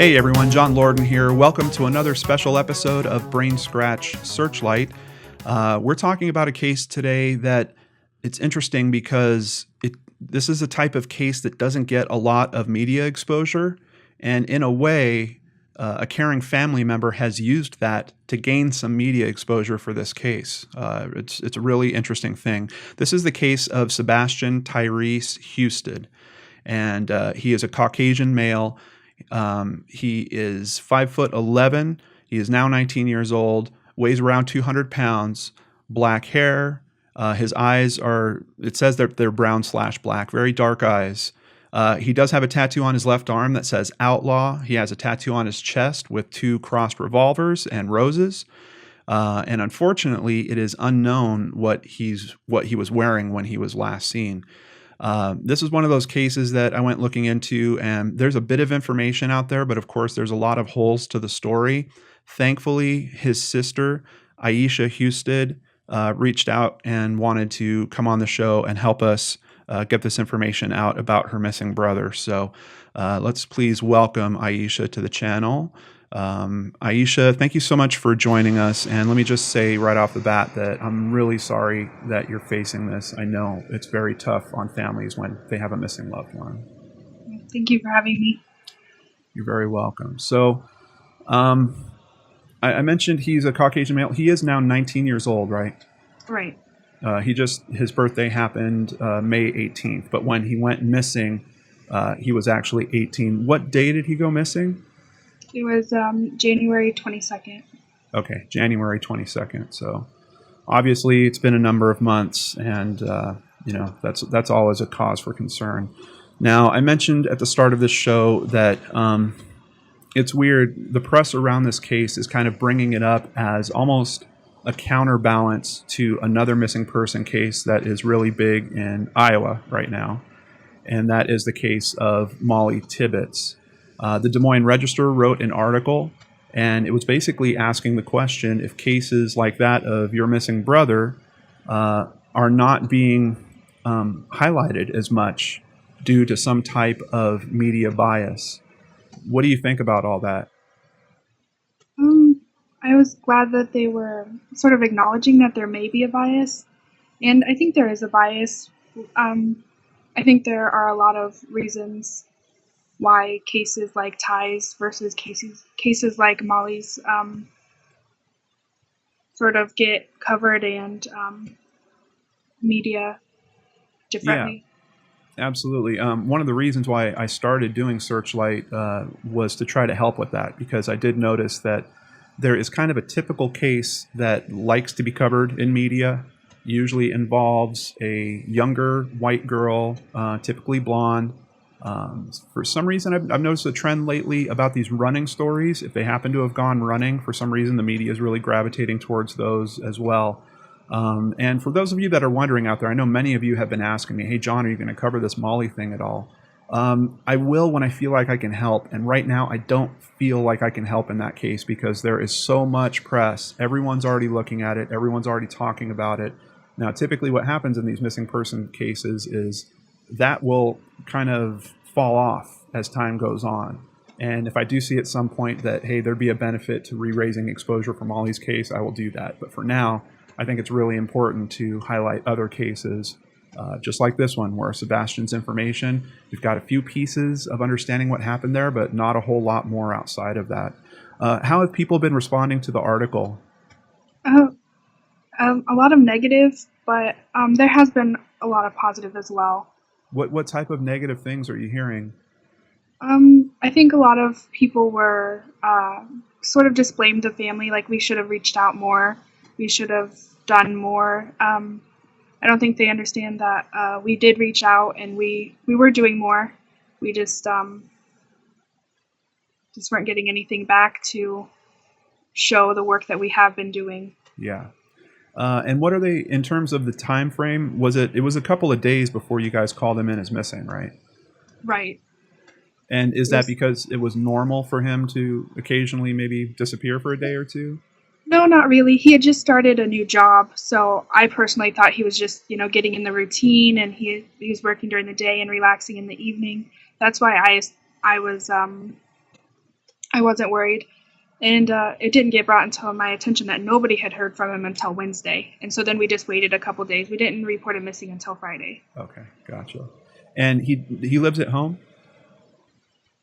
Hey everyone, John Lorden here. Welcome to another special episode of BrainScratch Searchlight. We're talking about a case today that it's interesting because this is a type of case that doesn't get a lot of media exposure, and in a way, a caring family member has used that to gain some media exposure for this case. It's a really interesting thing. This is the case of Sebastian Tyrese Husted, and he is a Caucasian male. He is 5'11". He is now 19 years old, weighs around 200 pounds, black hair. His eyes are, it says that they're brown/black, very dark eyes. He does have a tattoo on his left arm that says outlaw. He has a tattoo on his chest with 2 crossed revolvers and roses. And unfortunately, it is unknown what he was wearing when he was last seen. This is one of those cases that I went looking into, and there's a bit of information out there, but of course there's a lot of holes to the story. Thankfully, his sister, Aisha Husted, reached out and wanted to come on the show and help us get this information out about her missing brother. So let's please welcome Aisha to the channel. Aisha, thank you so much for joining us. And let me just say right off the bat that I'm really sorry that you're facing this. I know it's very tough on families when they have a missing loved one. Thank you for having me. You're very welcome. So I mentioned he's a Caucasian male. He is now 19 years old, right? Right. His birthday happened May 18th, but when he went missing, he was actually 18. What day did he go missing? It was January 22nd. Okay, January 22nd. So obviously it's been a number of months, and that's always a cause for concern. Now, I mentioned at the start of this show that it's weird. The press around this case is kind of bringing it up as almost a counterbalance to another missing person case that is really big in Iowa right now, and that is the case of Molly Tibbetts. The Des Moines Register wrote an article, and it was basically asking the question if cases like that of your missing brother are not being highlighted as much due to some type of media bias. What do you think about all that? I was glad that they were sort of acknowledging that there may be a bias, and I think there is a bias. I think there are a lot of reasons why cases like Ty's versus cases like Molly's sort of get covered and media differently. Yeah, absolutely. One of the reasons why I started doing Searchlight was to try to help with that, because I did notice that there is kind of a typical case that likes to be covered in media. Usually involves a younger white girl, typically blonde. For some reason, I've noticed a trend lately about these running stories. If they happen to have gone running, for some reason, the media is really gravitating towards those as well. And for those of you that are wondering out there, I know many of you have been asking me, hey, John, are you going to cover this Molly thing at all? I will when I feel like I can help. And right now, I don't feel like I can help in that case because there is so much press. Everyone's already looking at it. Everyone's already talking about it. Now, typically what happens in these missing person cases is that will kind of fall off as time goes on. And if I do see at some point that, hey, there'd be a benefit to re-raising exposure for Molly's case, I will do that. But for now, I think it's really important to highlight other cases, just like this one, where Sebastian's information, we've got a few pieces of understanding what happened there, but not a whole lot more outside of that. How have people been responding to the article? A lot of negative, but there has been a lot of positive as well. What type of negative things are you hearing? I think a lot of people were sort of just blamed the family, like we should have reached out more, we should have done more. I don't think they understand that we did reach out and we were doing more. We just weren't getting anything back to show the work that we have been doing. Yeah. And what are they in terms of the time frame? It was a couple of days before you guys called him in as missing, right? Right. And is that because it was normal for him to occasionally maybe disappear for a day or two? No, not really. He had just started a new job, so I personally thought he was just, getting in the routine, and he was working during the day and relaxing in the evening. That's why I was I wasn't worried. And it didn't get brought until my attention that nobody had heard from him until Wednesday. And so then we just waited a couple days. We didn't report him missing until Friday. Okay, gotcha. And he lives at home?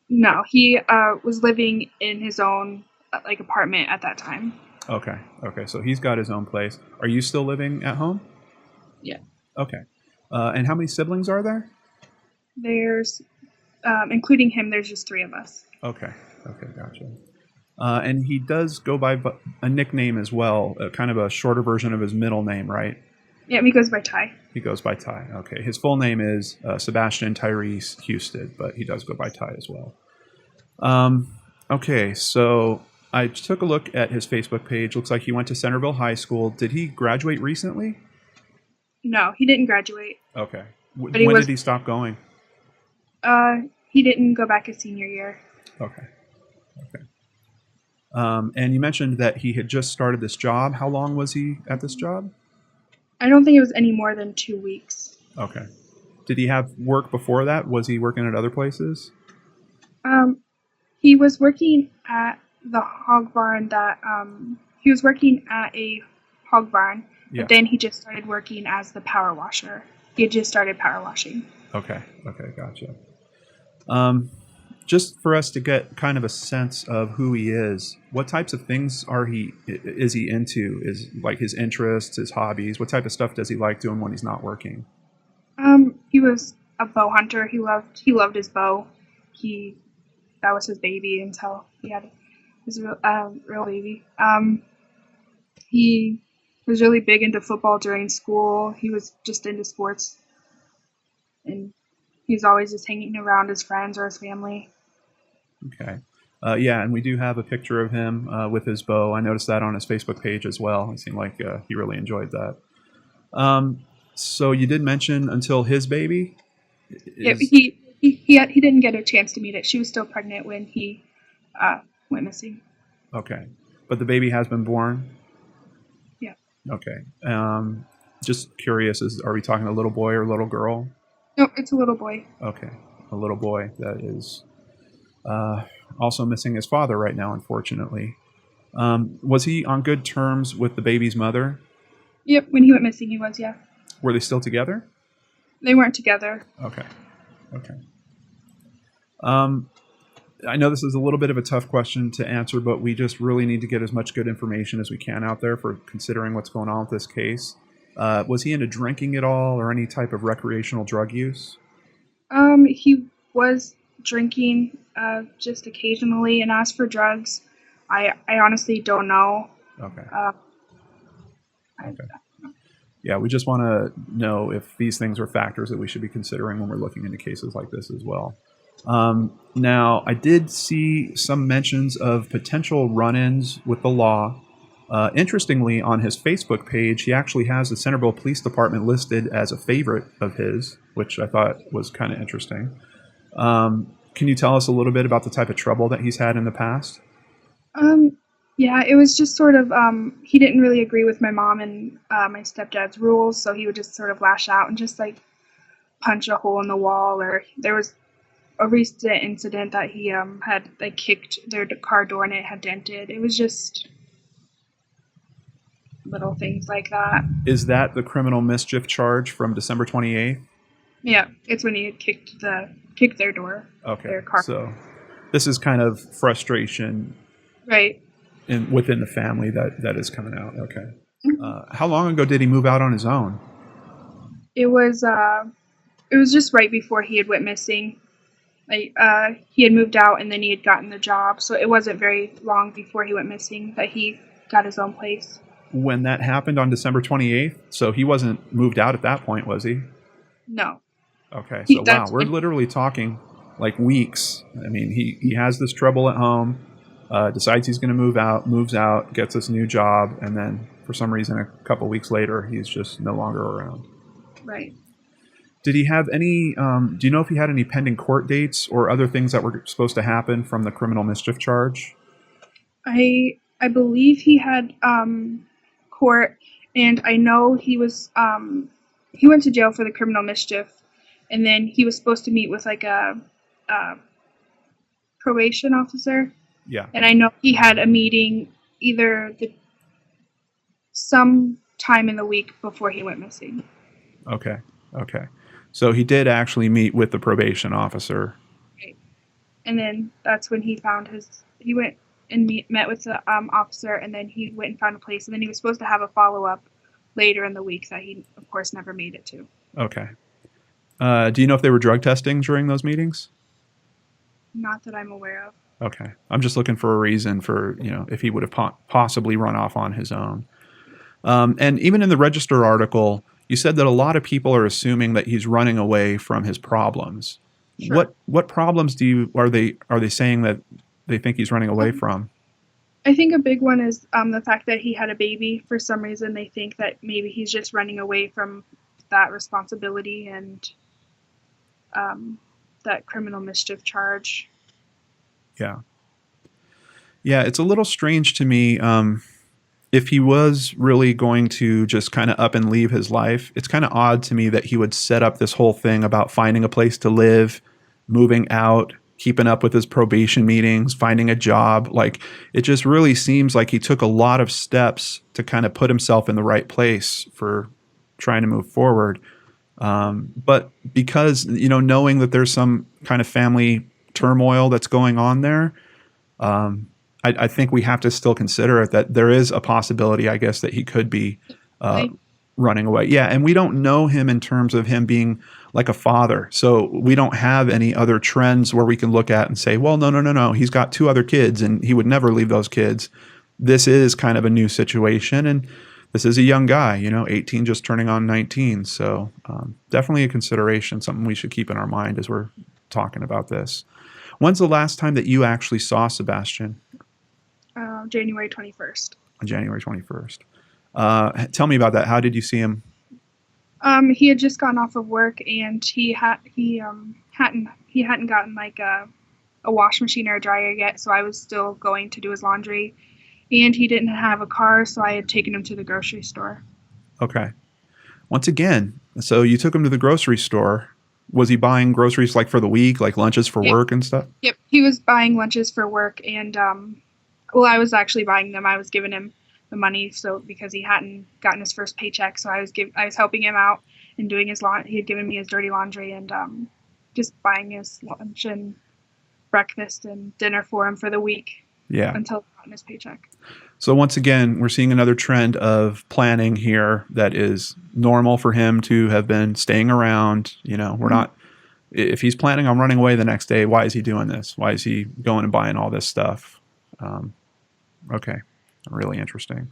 No, he was living in his own apartment at that time. Okay, okay. So he's got his own place. Are you still living at home? Yeah. Okay. And how many siblings are there? There's, including him, there's just 3 of us. Okay, okay, gotcha. And he does go by a nickname as well, kind of a shorter version of his middle name, right? Yeah, he goes by Ty. He goes by Ty. Okay. His full name is Sebastian Tyrese Husted, but he does go by Ty as well. Okay, so I took a look at his Facebook page. Looks like he went to Centerville High School. Did he graduate recently? No, he didn't graduate. Okay. When was- did he stop going? He didn't go back his senior year. Okay. Okay. And you mentioned that he had just started this job. How long was he at this job? I don't think it was any more than 2 weeks. Okay. Did he have work before that? Was he working at other places? He was working at the hog barn he was working at a hog barn, Yeah. but then he just started working as the power washer. He had just started power washing. Okay. Okay. Gotcha. Just for us to get kind of a sense of who he is, what types of things is he into? Is like his interests, his hobbies? What type of stuff does he like doing when he's not working? He was a bow hunter. He loved his bow. That was his baby until he had his real baby. He was really big into football during school. He was just into sports, and he was always just hanging around his friends or his family. Okay. Yeah, and we do have a picture of him with his bow. I noticed that on his Facebook page as well. It seemed like he really enjoyed that. So you did mention until his baby? Yeah, he didn't get a chance to meet it. She was still pregnant when he went missing. Okay. But the baby has been born? Yeah. Okay. Just curious, are we talking a little boy or a little girl? No, it's a little boy. Okay. A little boy that is also missing his father right now, unfortunately. Was he on good terms with the baby's mother? Yep, when he went missing, he was, yeah. Were they still together? They weren't together. Okay. Okay. I know this is a little bit of a tough question to answer, but we just really need to get as much good information as we can out there for considering what's going on with this case. Was he into drinking at all or any type of recreational drug use? He was drinking just occasionally, and as for drugs, I honestly don't know. Okay. Okay. Yeah, we just want to know if these things are factors that we should be considering when we're looking into cases like this as well. Now, I did see some mentions of potential run-ins with the law. Interestingly, on his Facebook page, he actually has the Centerville Police Department listed as a favorite of his, which I thought was kind of interesting. Can you tell us a little bit about the type of trouble that he's had in the past? Yeah, it was just sort of, he didn't really agree with my mom and my stepdad's rules, so he would just sort of lash out and just, punch a hole in the wall, or there was a recent incident that he had, kicked their car door and it had dented. It was just little things like that. Is that the criminal mischief charge from December 28th? Yeah, it's when he had kicked their door, their car. So this is kind of frustration. Right. Within the family that is coming out. Okay. How long ago did he move out on his own? It was just right before he had went missing. He had moved out and then he had gotten the job, so it wasn't very long before he went missing that he got his own place. When that happened on December 28th, so he wasn't moved out at that point, was he? No. Okay, so wow, we're literally talking weeks. I mean, he has this trouble at home. Decides he's going to move out, moves out, gets this new job, and then for some reason a couple weeks later he's just no longer around. Right. Did he have any, do you know if he had any pending court dates or other things that were supposed to happen from the criminal mischief charge? I believe he had court, and I know he went to jail for the criminal mischief, and then he was supposed to meet with a probation officer. Yeah. And I know he had a meeting some time in the week before he went missing. Okay. Okay. So he did actually meet with the probation officer. Right. And then that's when he went and met with the officer, and then he went and found a place, and then he was supposed to have a follow-up later in the week that he, of course, never made it to. Okay. Do you know if they were drug testing during those meetings? Not that I'm aware of. Okay. I'm just looking for a reason for, if he would have possibly run off on his own. And even in the Register article, you said that a lot of people are assuming that he's running away from his problems. Sure. What problems are they saying that they think he's running away from? I think a big one is the fact that he had a baby. For some reason, they think that maybe he's just running away from that responsibility and that criminal mischief charge. Yeah. Yeah, it's a little strange to me. If he was really going to just kind of up and leave his life, it's kind of odd to me that he would set up this whole thing about finding a place to live, moving out, keeping up with his probation meetings, finding a job. Like, it just really seems like he took a lot of steps to kind of put himself in the right place for trying to move forward. But because, knowing that there's some kind of family turmoil that's going on there, I think we have to still consider it that there is a possibility, I guess, that he could be uh, Like, running away. Yeah, and we don't know him in terms of him being like a father. So we don't have any other trends where we can look at and say, well, no, no, no, no. He's got two other kids and he would never leave those kids. This is kind of a new situation. And this is a young guy, 18, just turning on 19. So definitely a consideration, something we should keep in our mind as we're talking about this. When's the last time that you actually saw Sebastian? January 21st. On January 21st. Tell me about that. How did you see him? He had just gotten off of work, and he hadn't gotten like a wash machine or a dryer yet, so I was still going to do his laundry, and he didn't have a car, so I had taken him to the grocery store. Okay. Once again, so you took him to the grocery store. Was he buying groceries like for the week, like lunches for Yep. work and stuff? Yep, he was buying lunches for work, and well, I was actually buying them. I was giving him the money, so because he hadn't gotten his first paycheck, so I was helping him out and doing his laundry. He had given me his dirty laundry and just buying his lunch and breakfast and dinner for him for the week Yeah. until he got his paycheck. So once again, we're seeing another trend of planning here that is normal for him to have been staying around. We're not, if he's planning on running away the next day, why is he doing this? Why is he going and buying all this stuff? Okay. Really interesting.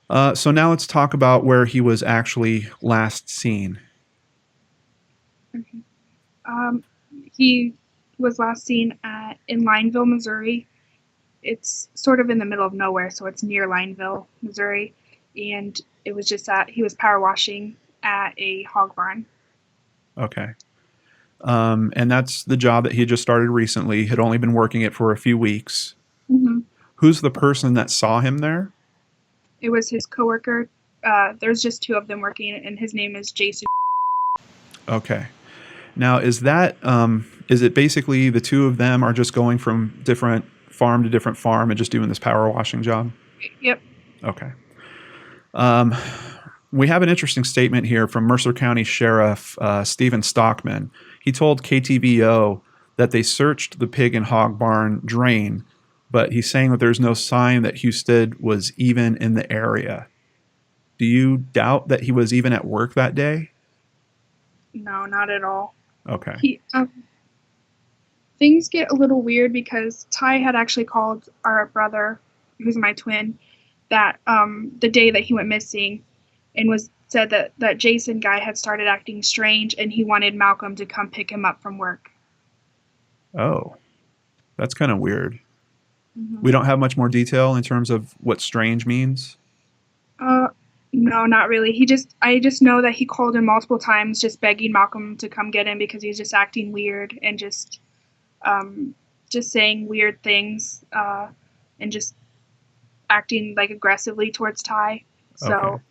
So now let's talk about where he was actually last seen. Okay. He was last seen in Lineville, Missouri. It's sort of in the middle of nowhere, so it's near Lineville, Missouri, and it was just he was power washing at a hog barn. Okay. And that's the job that he had just started recently, had only been working it for a few weeks. Mm-hmm. Who's the person that saw him there? It was his coworker. There's just two of them working, and his name is Jason. Okay. Now, is it basically the two of them are just going from different farm to different farm and just doing this power washing job? Yep. Okay. We have an interesting statement here from Mercer County Sheriff Stephen Stockman. He told KTVO that they searched the pig and hog barn drain, but he's saying that there's no sign that Husted was even in the area. Do you doubt that he was even at work that day? No, not at all. Okay. Things get a little weird because Ty had actually called our brother, who's my twin, that the day that he went missing, and said that Jason guy had started acting strange, and he wanted Malcolm to come pick him up from work. Oh, that's kind of weird. Mm-hmm. We don't have much more detail in terms of what strange means. No, not really. I just know that he called him multiple times, just begging Malcolm to come get him because he's just acting weird and just saying weird things and just acting like aggressively towards Ty. So Okay.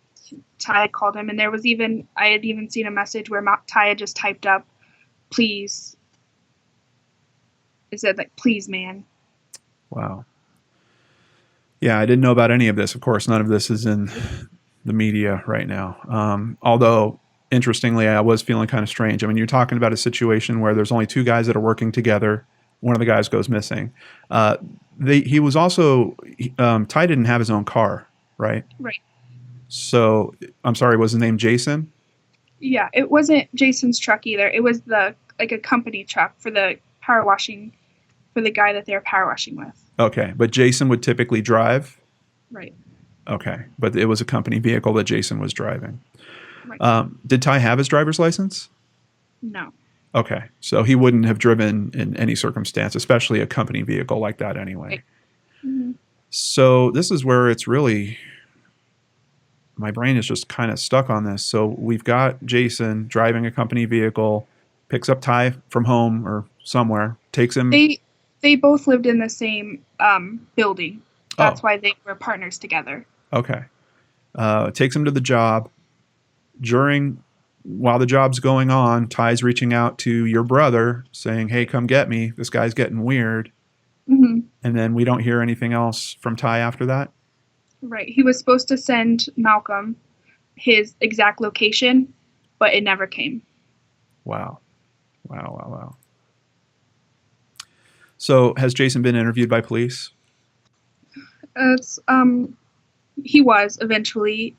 Ty had called him, and I had even seen a message where Ty had just typed up, "Please." It said like, "Please, man." Wow. Yeah, I didn't know about any of this. Of course, none of this is in the media right now. Although, interestingly, I was feeling kind of strange. I mean, you're talking about a situation where there's only two guys that are working together. One of the guys goes missing. Uh, he was also, Ty didn't have his own car, right? Right. So, I'm sorry, was his name Jason? Yeah, it wasn't Jason's truck either. It was like a company truck for the power washing for the guy that they were power washing with. Okay, but Jason would typically drive. Right. Okay, but it was a company vehicle that Jason was driving. Right. Did Ty have his driver's license? No. Okay, so he wouldn't have driven in any circumstance, especially a company vehicle like that anyway. Right. Mm-hmm. So this is where it's really, my brain is just kind of stuck on this. So we've got Jason driving a company vehicle, picks up Ty from home or somewhere, takes him. They both lived in the same building. That's Oh, why they were partners together. okay. Takes him to the job. While the job's going on, Ty's reaching out to your brother saying, "Hey, come get me. This guy's getting weird." Mm-hmm. And then we don't hear anything else from Ty after that. Right. He was supposed to send Malcolm his exact location, but it never came. Wow. Wow, wow, wow. So has Jason been interviewed by police? It's he was eventually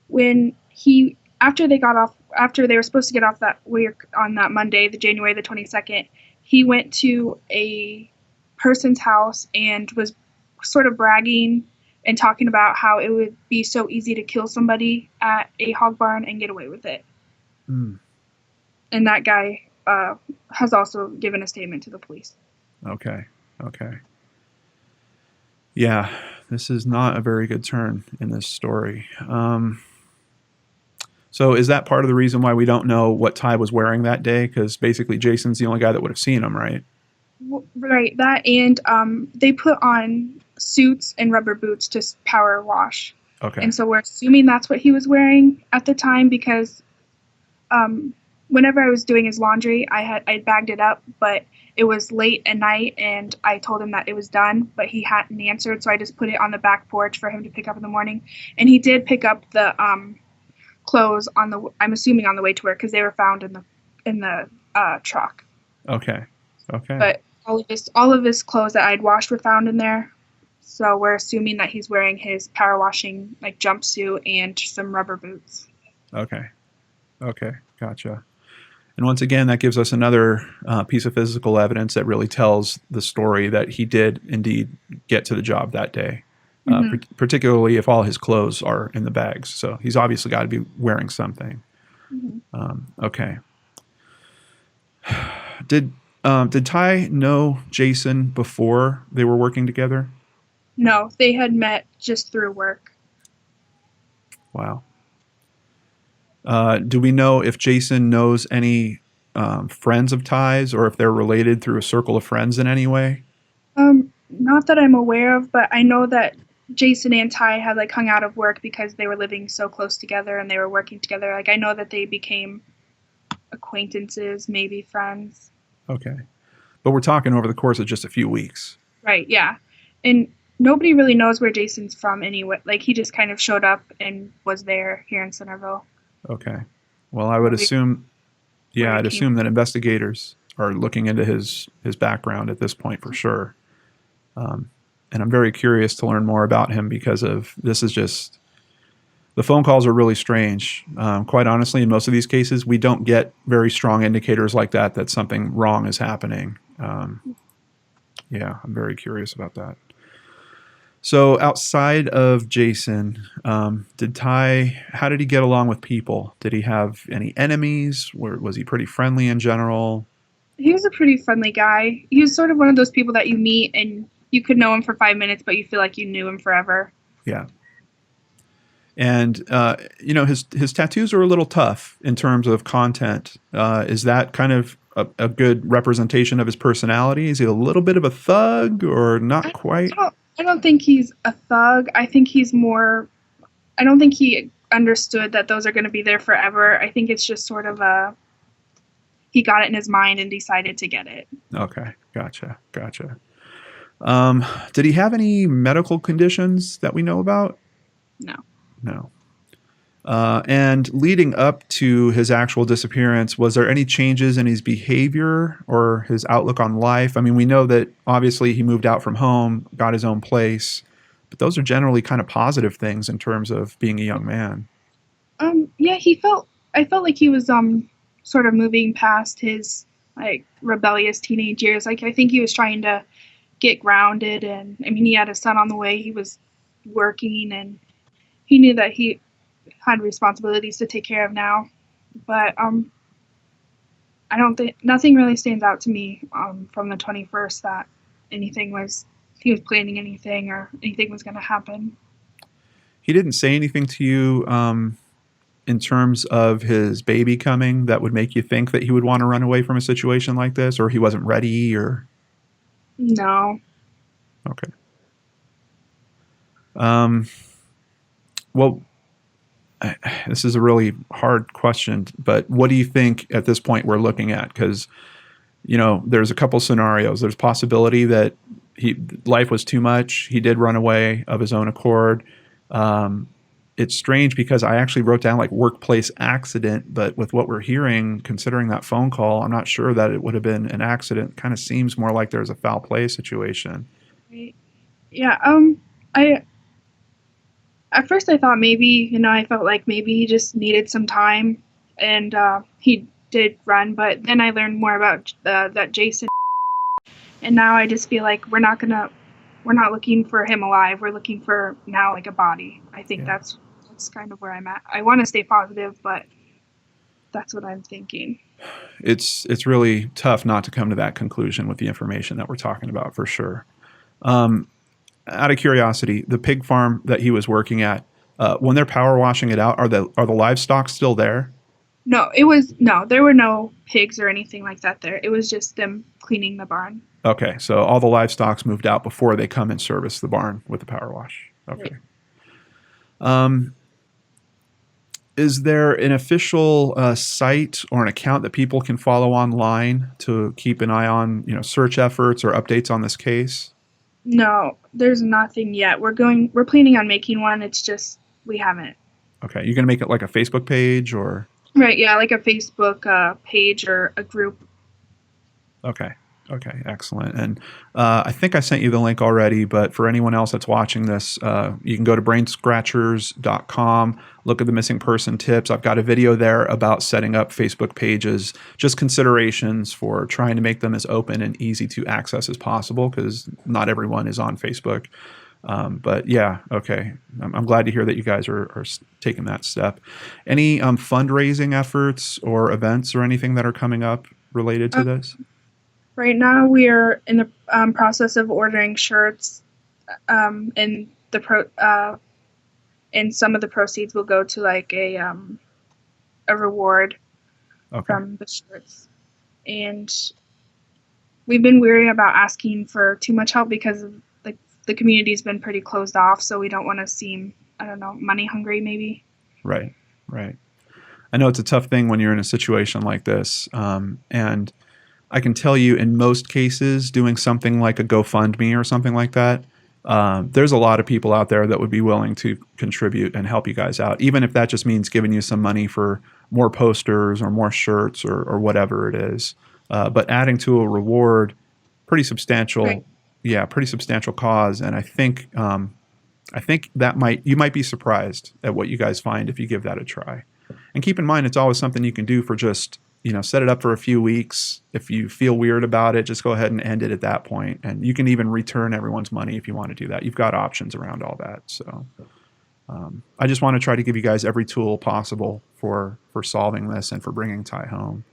when he after they were supposed to get off that work on that Monday, the January the 22nd, he went to a person's house and was sort of bragging and talking about how it would be so easy to kill somebody at a hog barn and get away with it. Mm, And that guy has also given a statement to the police. okay. Okay. Yeah, this is not a very good turn in this story. So is that part of the reason why we don't know what Ty was wearing that day? Because basically Jason's the only guy that would have seen him, right? Right, that and they put on suits and rubber boots to power wash. Okay. And so we're assuming that's what he was wearing at the time because whenever I was doing his laundry, I bagged it up, but it was late at night and I told him that it was done, but he hadn't answered, so I just put it on the back porch for him to pick up in the morning. And he did pick up the clothes I'm assuming on the way to work because they were found in the truck. Okay. Okay. But all of his clothes that I'd washed were found in there. So we're assuming that he's wearing his power washing like jumpsuit and some rubber boots. Okay. Okay. Gotcha. And once again, that gives us another piece of physical evidence that really tells the story that he did indeed get to the job that day, particularly if all his clothes are in the bags. So he's obviously got to be wearing something. Okay. Did Ty know Jason before they were working together? No, they had met just through work. Wow. Do we know if Jason knows any friends of Ty's or if they're related through a circle of friends in any way? Not that I'm aware of, but I know that Jason and Ty had like hung out of work because they were living so close together and they were working together. Like I know that they became acquaintances, maybe friends. Okay. But we're talking over the course of just a few weeks. Right, yeah. And nobody really knows where Jason's from anyway. Like he just kind of showed up and was there here in Centerville. Okay. Well, I would assume, I'd assume that investigators are looking into his background at this point for sure. And I'm very curious to learn more about him because this is just, the phone calls are really strange. Quite honestly, in most of these cases, we don't get very strong indicators like that something wrong is happening. I'm very curious about that. So outside of Jason, how did he get along with people? Did he have any enemies? Was he pretty friendly in general? He was a pretty friendly guy. He was sort of one of those people that you meet and you could know him for 5 minutes, but you feel like you knew him forever. Yeah. And, his tattoos are a little tough in terms of content. Is that kind of a good representation of his personality? Is he a little bit of a thug or not quite? I don't think he's a thug. I think I don't think he understood that those are going to be there forever. I think it's just sort of he got it in his mind and decided to get it. Okay. Gotcha. Um, did he have any medical conditions that we know about? No. No. And leading up to his actual disappearance, was there any changes in his behavior or his outlook on life? I mean, we know that obviously he moved out from home, got his own place, but those are generally kind of positive things in terms of being a young man. Yeah, I felt like he was sort of moving past his like rebellious teenage years. Like I think he was trying to get grounded, and I mean he had a son on the way. He was working, and he knew that he had responsibilities to take care of now. But I don't think nothing really stands out to me from the 21st that anything was he was planning anything or anything was going to happen. He didn't say anything to you in terms of his baby coming that would make you think that he would want to run away from a situation like this, or he wasn't ready, or No. okay. Um, well, this is a really hard question, but what do you think at this point we're looking at? Because there's a couple scenarios. There's possibility that life was too much. He did run away of his own accord. Um, it's strange because I actually wrote down like workplace accident, but with what we're hearing, considering that phone call, I'm not sure that it would have been an accident. Kind of seems more like there's a foul play situation. Right. Yeah. I at first I thought maybe I felt like maybe he just needed some time, and he did run. But then I learned more about that Jason, and now I just feel like we're not looking for him alive. We're looking for now like a body. I think Yeah. that's kind of where I'm at. I want to stay positive, but that's what I'm thinking. It's really tough not to come to that conclusion with the information that we're talking about for sure. Um, Out of curiosity, the pig farm that he was working at, when they're power washing it out, are the livestock still there? No, there were no pigs or anything like that there. It was just them cleaning the barn. Okay, so all the livestock's moved out before they come and service the barn with the power wash. Right. Okay. Um, is there an official site or an account that people can follow online to keep an eye on, search efforts or updates on this case? No, there's nothing yet. We're planning on making one. It's just we haven't. Okay, you're gonna make it like a Facebook page or? Right, yeah, like a Facebook page or a group. Okay. Okay. Excellent. And I think I sent you the link already, but for anyone else that's watching this, you can go to brainscratchers.com, look at the missing person tips. I've got a video there about setting up Facebook pages, just considerations for trying to make them as open and easy to access as possible because not everyone is on Facebook. But yeah, okay. I'm glad to hear that you guys are taking that step. Any fundraising efforts or events or anything that are coming up related to Uh, this? right now, we're in the process of ordering shirts, and and some of the proceeds will go to like a reward Okay. from the shirts. And we've been weary about asking for too much help because of, like the community's been pretty closed off, so we don't want to seem I don't know money hungry maybe. Right. Right. I know it's a tough thing when you're in a situation like this. And I can tell you in most cases, doing something like a GoFundMe or something like that, there's a lot of people out there that would be willing to contribute and help you guys out, even if that just means giving you some money for more posters or more shirts or whatever it is. But adding to a reward, pretty Right. substantial, yeah, pretty substantial cause. And I think that you might be surprised at what you guys find if you give that a try. And keep in mind, it's always something you can do for just, set it up for a few weeks. If you feel weird about it, just go ahead and end it at that point. And you can even return everyone's money if you want to do that. You've got options around all that. So I just want to try to give you guys every tool possible for solving this and for bringing Ty home.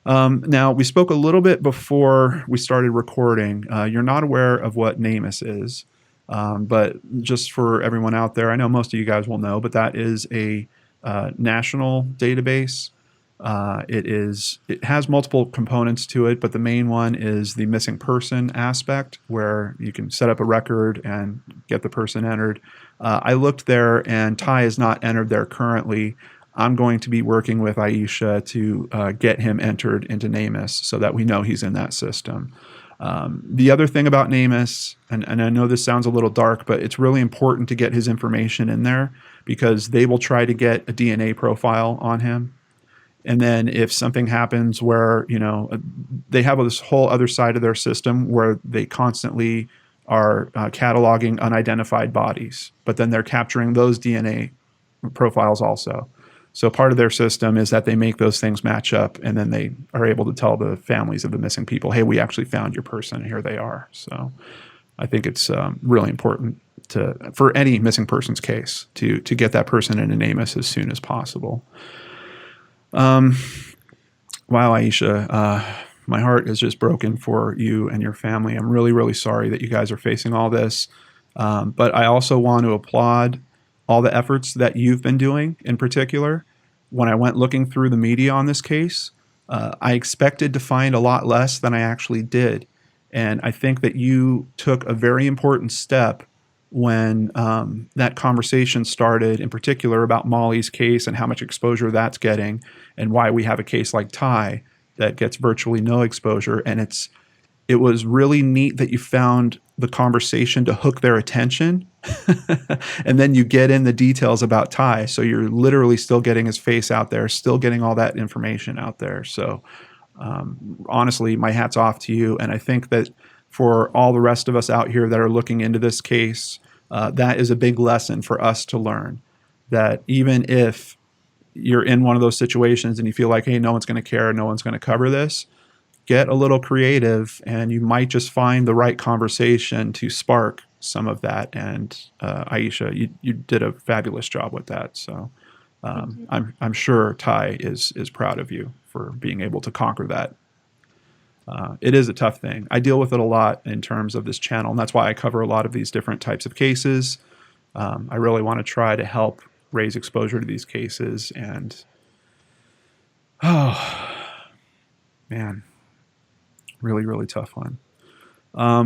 Now, we spoke a little bit before we started recording. You're not aware of what NamUs is, but just for everyone out there, I know most of you guys will know, but that is a national database. It has multiple components to it, but the main one is the missing person aspect, where you can set up a record and get the person entered. I looked there, and Ty is not entered there currently. I'm going to be working with Aisha to get him entered into NamUs so that we know he's in that system. The other thing about Namus, and I know this sounds a little dark, but it's really important to get his information in there because they will try to get a DNA profile on him. And then if something happens where, they have this whole other side of their system where they constantly are cataloging unidentified bodies, but then they're capturing those DNA profiles also. So part of their system is that they make those things match up, and then they are able to tell the families of the missing people, hey, we actually found your person, and here they are. So I think it's really important for any missing persons case to get that person in a NamUs as soon as possible. Wow, Aisha, my heart is just broken for you and your family. I'm really, really sorry that you guys are facing all this. But I also want to applaud all the efforts that you've been doing in particular. When I went looking through the media on this case, I expected to find a lot less than I actually did. And I think that you took a very important step when that conversation started, in particular about Molly's case and how much exposure that's getting and why we have a case like Ty that gets virtually no exposure. And it was really neat that you found the conversation to hook their attention. And then you get in the details about Ty. So you're literally still getting his face out there, still getting all that information out there. So honestly, my hat's off to you. And I think that for all the rest of us out here that are looking into this case, that is a big lesson for us to learn, that even if you're in one of those situations and you feel like, hey, no one's going to care, no one's going to cover this, get a little creative and you might just find the right conversation to spark some of that. And Aisha, you did a fabulous job with that. So I'm sure Ty is proud of you for being able to conquer that. It is a tough thing. I deal with it a lot in terms of this channel, and that's why I cover a lot of these different types of cases. I really want to try to help raise exposure to these cases. And, oh, man, really, really tough one.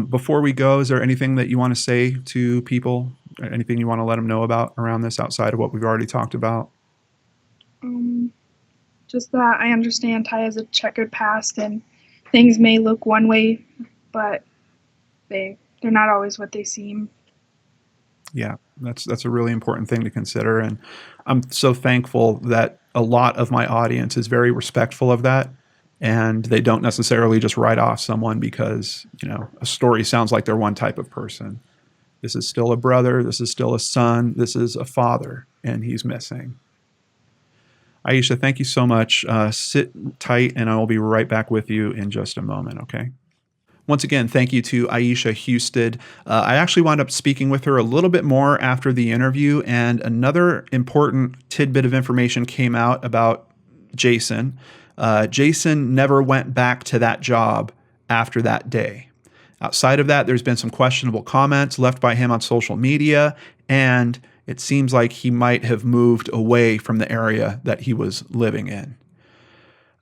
Before we go, is there anything that you want to say to people? Anything you want to let them know about around this outside of what we've already talked about? Just that I understand Ty has a checkered past and things may look one way, but they're not always what they seem. Yeah, that's a really important thing to consider. And I'm so thankful that a lot of my audience is very respectful of that. And they don't necessarily just write off someone because, a story sounds like they're one type of person. This is still a brother. This is still a son. This is a father, and he's missing. Aisha, thank you so much. Sit tight, and I will be right back with you in just a moment, okay? Once again, thank you to Aisha Husted. I actually wound up speaking with her a little bit more after the interview, and another important tidbit of information came out about Jason. Jason never went back to that job after that day. Outside of that, there's been some questionable comments left by him on social media, and it seems like he might have moved away from the area that he was living in.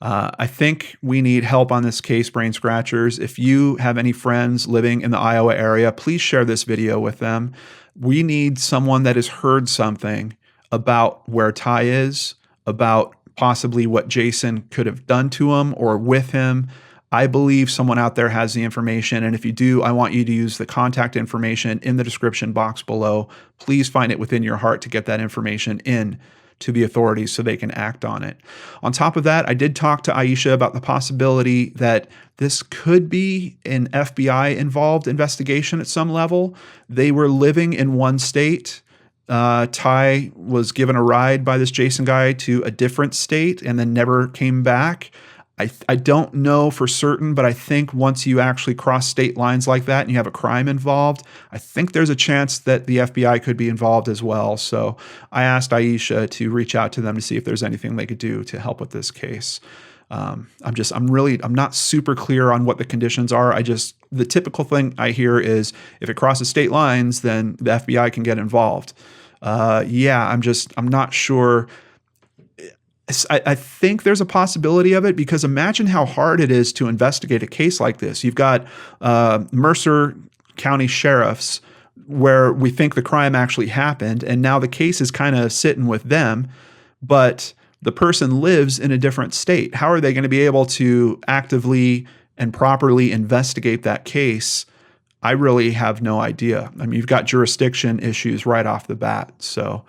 I think we need help on this case, Brain Scratchers. If you have any friends living in the Iowa area, please share this video with them. We need someone that has heard something about where Ty is, about possibly what Jason could have done to him or with him. I believe someone out there has the information, and if you do, I want you to use the contact information in the description box below. Please find it within your heart to get that information in to the authorities so they can act on it. On top of that, I did talk to Aisha about the possibility that this could be an FBI-involved investigation at some level. They were living in one state. Ty was given a ride by this Jason guy to a different state and then never came back. I don't know for certain, but I think once you actually cross state lines like that and you have a crime involved, I think there's a chance that the FBI could be involved as well. So I asked Aisha to reach out to them to see if there's anything they could do to help with this case. I'm not super clear on what the conditions are. The typical thing I hear is if it crosses state lines, then the FBI can get involved. I'm not sure. I think there's a possibility of it because imagine how hard it is to investigate a case like this. You've got Mercer County sheriffs where we think the crime actually happened, and now the case is kind of sitting with them, but the person lives in a different state. How are they going to be able to actively and properly investigate that case, I really have no idea. I mean, you've got jurisdiction issues right off the bat. So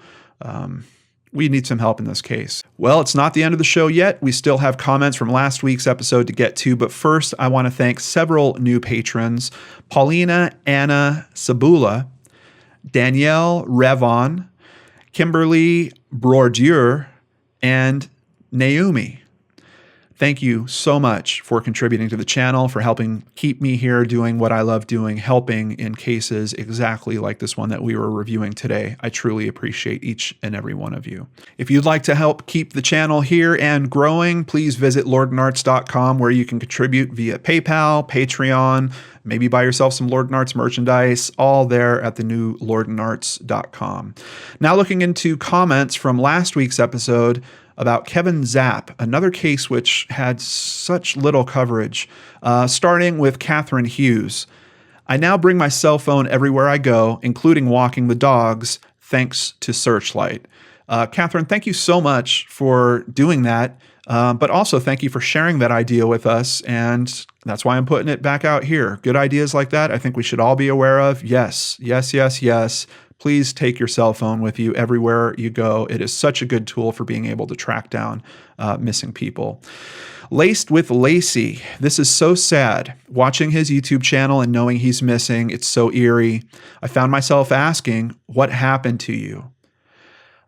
we need some help in this case. Well, it's not the end of the show yet. We still have comments from last week's episode to get to. But first, I want to thank several new patrons: Paulina Anna Sabula, Danielle Revon, Kimberly Brourdieu, and Naomi. Thank you so much for contributing to the channel, for helping keep me here doing what I love doing, helping in cases exactly like this one that we were reviewing today. I truly appreciate each and every one of you. If you'd like to help keep the channel here and growing, please visit lordnarts.com, where you can contribute via PayPal, Patreon, maybe buy yourself some Lord Narts merchandise, all there at the new lordnarts.com. Now looking into comments from last week's episode about Kevin Zapp, another case which had such little coverage, starting with Catherine Hughes. I now bring my cell phone everywhere I go, including walking the dogs, thanks to Searchlight. Catherine, thank you so much for doing that, but also thank you for sharing that idea with us, and that's why I'm putting it back out here. Good ideas like that, I think we should all be aware of. Yes, yes, yes, yes. Please take your cell phone with you everywhere you go. It is such a good tool for being able to track down missing people. Laced with Lacey. This is so sad. Watching his YouTube channel and knowing he's missing, it's so eerie. I found myself asking, what happened to you?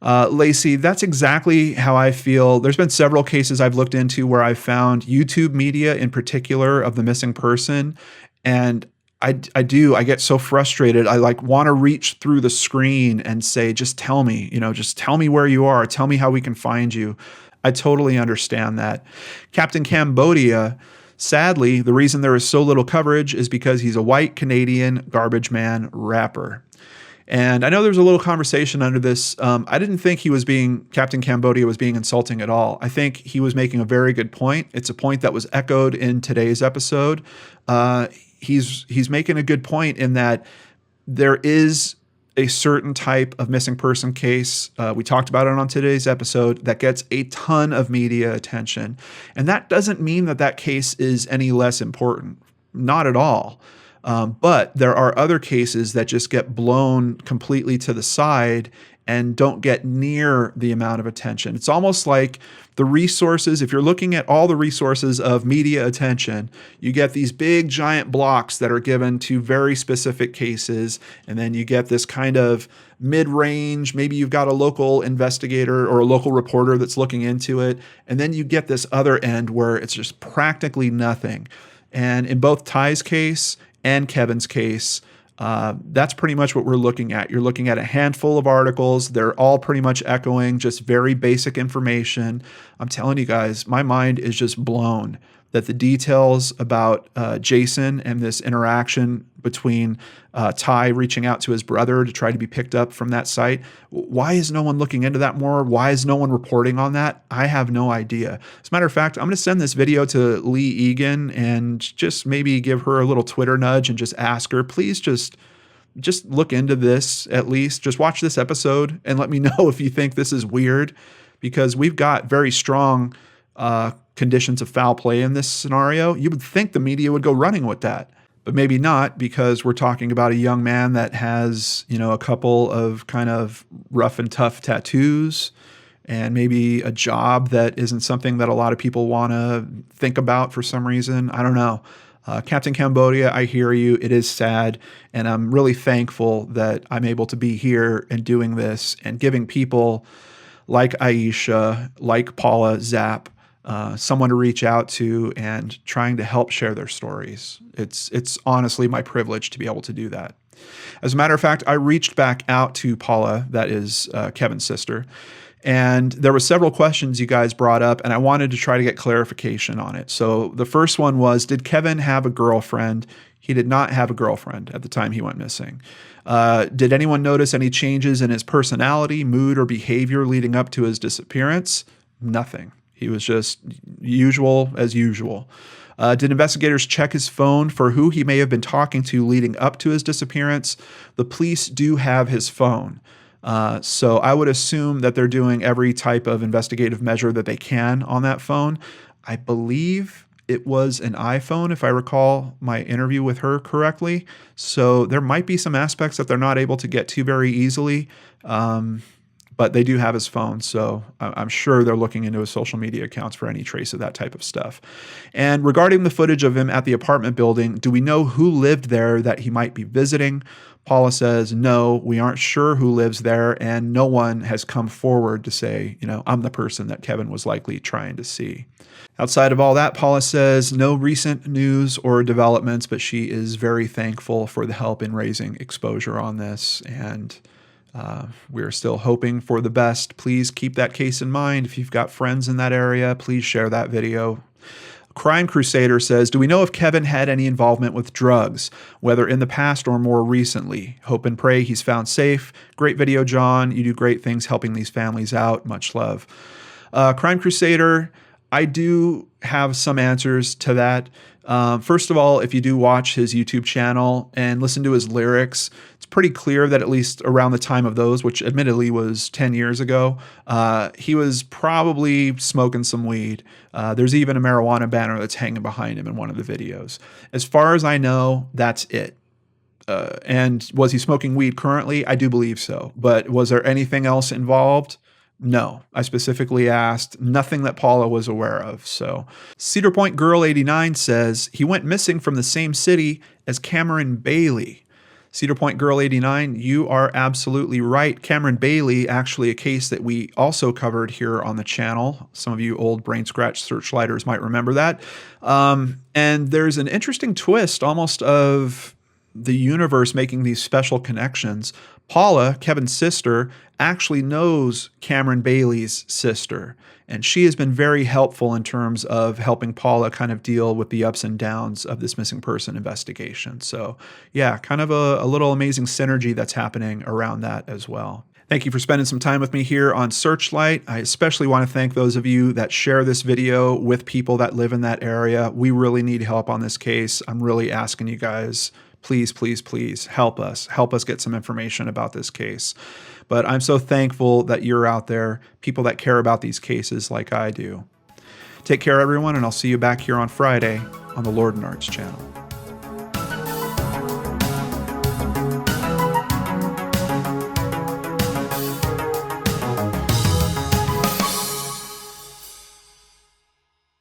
Lacey, that's exactly how I feel. There's been several cases I've looked into where I've found YouTube media in particular of the missing person, and I get so frustrated. I want to reach through the screen and say, just tell me, just tell me where you are. Tell me how we can find you. I totally understand that. Captain Cambodia, sadly, the reason there is so little coverage is because he's a white Canadian garbage man rapper. And I know there's a little conversation under this. I didn't think Captain Cambodia was being insulting at all. I think he was making a very good point. It's a point that was echoed in today's episode. He's making a good point in that there is a certain type of missing person case, we talked about it on today's episode, that gets a ton of media attention. And that doesn't mean that that case is any less important. Not at all. But there are other cases that just get blown completely to the side and don't get near the amount of attention. It's almost like the resources, if you're looking at all the resources of media attention, you get these big giant blocks that are given to very specific cases, and then you get this kind of mid-range, maybe you've got a local investigator or a local reporter that's looking into it, and then you get this other end where it's just practically nothing. And in both Ty's case and Kevin's case, that's pretty much what we're looking at. You're looking at a handful of articles. They're all pretty much echoing just very basic information. I'm telling you guys, my mind is just blown that the details about Jason and this interaction between Ty reaching out to his brother to try to be picked up from that site. Why is no one looking into that more? Why is no one reporting on that? I have no idea. As a matter of fact, I'm going to send this video to Lee Egan and just maybe give her a little Twitter nudge and just ask her, please just look into this at least. Just watch this episode and let me know if you think this is weird, because we've got very strong conditions of foul play in this scenario. You would think the media would go running with that, but maybe not, because we're talking about a young man that has, a couple of kind of rough and tough tattoos and maybe a job that isn't something that a lot of people want to think about for some reason. I don't know. Captain Cambodia, I hear you. It is sad. And I'm really thankful that I'm able to be here and doing this and giving people like Aisha, like Paula Zapp, someone to reach out to and trying to help share their stories. It's honestly my privilege to be able to do that. As a matter of fact, I reached back out to Paula, that is Kevin's sister, and there were several questions you guys brought up, and I wanted to try to get clarification on it. So the first one was, did Kevin have a girlfriend? He did not have a girlfriend at the time he went missing. Did anyone notice any changes in his personality, mood, or behavior leading up to his disappearance? Nothing. He was just usual as usual. Did investigators check his phone for who he may have been talking to leading up to his disappearance? The police do have his phone. So I would assume that they're doing every type of investigative measure that they can on that phone. I believe it was an iPhone, if I recall my interview with her correctly. So there might be some aspects that they're not able to get to very easily. But they do have his phone, so I'm sure they're looking into his social media accounts for any trace of that type of stuff. And regarding the footage of him at the apartment building, do we know who lived there that he might be visiting? Paula says, no, we aren't sure who lives there, and no one has come forward to say, I'm the person that Kevin was likely trying to see. Outside of all that, Paula says no recent news or developments, but she is very thankful for the help in raising exposure on this, and we're still hoping for the best. Please keep that case in mind. If you've got friends in that area, please share that video. Crime Crusader says, do we know if Kevin had any involvement with drugs, whether in the past or more recently? Hope and pray he's found safe. Great video, John. You do great things helping these families out. Much love. Crime Crusader, I do have some answers to that. First of all, if you do watch his YouTube channel and listen to his lyrics, it's pretty clear that at least around the time of those, which admittedly was 10 years ago, he was probably smoking some weed. There's even a marijuana banner that's hanging behind him in one of the videos. As far as I know, that's it. And was he smoking weed currently? I do believe so. But was there anything else involved? No, I specifically asked. Nothing that Paula was aware of. So Cedar Point Girl 89 says he went missing from the same city as Cameron Bailey. Cedar Point Girl 89, you are absolutely right. Cameron Bailey, actually a case that we also covered here on the channel. Some of you old BrainScratch Searchlighters might remember that. And there's an interesting twist almost of the universe making these special connections. Paula, Kevin's sister, actually knows Cameron Bailey's sister, and she has been very helpful in terms of helping Paula kind of deal with the ups and downs of this missing person investigation. So yeah, kind of a little amazing synergy that's happening around that as well. Thank you for spending some time with me here on Searchlight. I especially want to thank those of you that share this video with people that live in that area. We really need help on this case. I'm really asking you guys, please, please, please help us. Help us get some information about this case. But I'm so thankful that you're out there, people that care about these cases like I do. Take care, everyone, and I'll see you back here on Friday on the Lord and Arts channel.